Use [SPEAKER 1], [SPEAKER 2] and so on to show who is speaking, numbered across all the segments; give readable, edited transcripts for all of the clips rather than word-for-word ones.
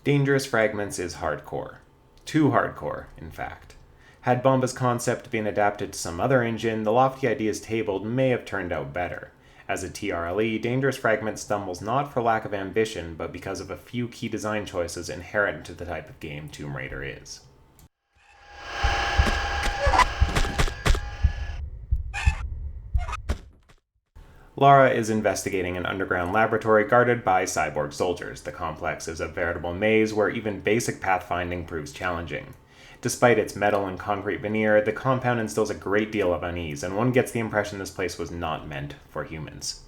[SPEAKER 1] Dangerous Fragments is hardcore. Too hardcore, in fact. Had Bomba's concept been adapted to some other engine, the lofty ideas tabled may have turned out better. As a TRLE, Dangerous Fragments stumbles not for lack of ambition, but because of a few key design choices inherent to the type of game Tomb Raider is. Lara is investigating an underground laboratory guarded by cyborg soldiers. The complex is a veritable maze where even basic pathfinding proves challenging. Despite its metal and concrete veneer, the compound instills a great deal of unease, and one gets the impression this place was not meant for humans.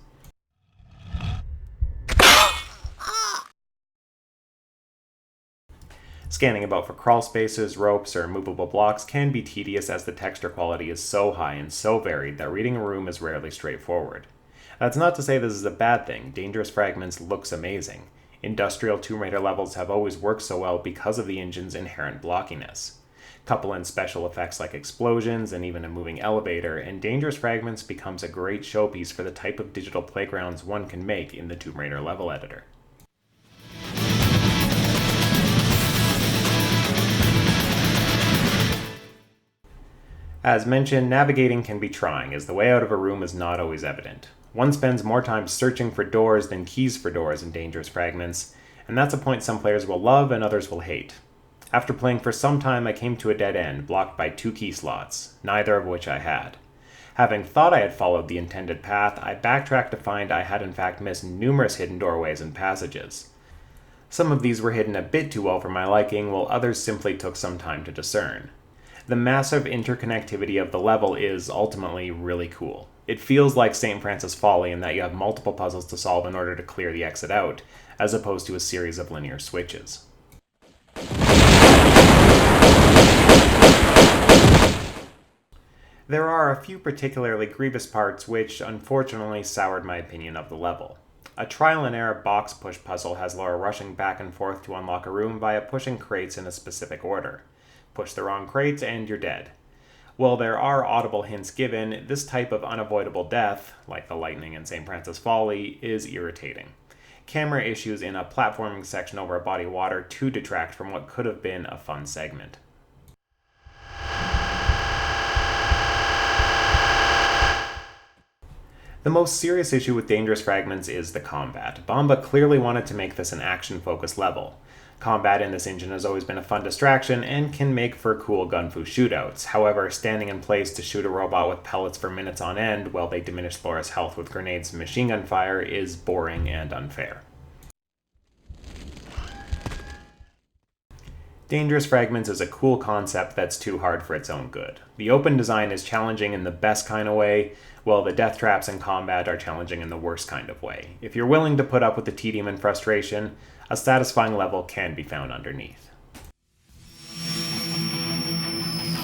[SPEAKER 1] Scanning about for crawl spaces, ropes, or movable blocks can be tedious as the texture quality is so high and so varied that reading a room is rarely straightforward. That's not to say this is a bad thing. Dangerous Fragments looks amazing. Industrial Tomb Raider levels have always worked so well because of the engine's inherent blockiness. Couple in special effects like explosions and even a moving elevator, and Dangerous Fragments becomes a great showpiece for the type of digital playgrounds one can make in the Tomb Raider level editor. As mentioned, navigating can be trying, as the way out of a room is not always evident. One spends more time searching for doors than keys for doors in Dangerous Fragments, and that's a point some players will love and others will hate. After playing for some time, I came to a dead end, blocked by 2 key slots, neither of which I had. Having thought I had followed the intended path, I backtracked to find I had in fact missed numerous hidden doorways and passages. Some of these were hidden a bit too well for my liking, while others simply took some time to discern. The massive interconnectivity of the level is ultimately really cool. It feels like St. Francis Folly in that you have multiple puzzles to solve in order to clear the exit out, as opposed to a series of linear switches. There are a few particularly grievous parts which, unfortunately, soured my opinion of the level. A trial-and-error box push puzzle has Laura rushing back and forth to unlock a room via pushing crates in a specific order. Push the wrong crates and you're dead. While there are audible hints given, this type of unavoidable death, like the lightning in St. Francis Folly, is irritating. Camera issues in a platforming section over a body of water too detract from what could have been a fun segment. The most serious issue with Dangerous Fragments is the combat. Bomba clearly wanted to make this an action-focused level. Combat in this engine has always been a fun distraction and can make for cool gunfu shootouts. However, standing in place to shoot a robot with pellets for minutes on end while they diminish Laura's health with grenades and machine gun fire is boring and unfair. Dangerous Fragments is a cool concept that's too hard for its own good. The open design is challenging in the best kind of way, while the death traps and combat are challenging in the worst kind of way. If you're willing to put up with the tedium and frustration, a satisfying level can be found underneath.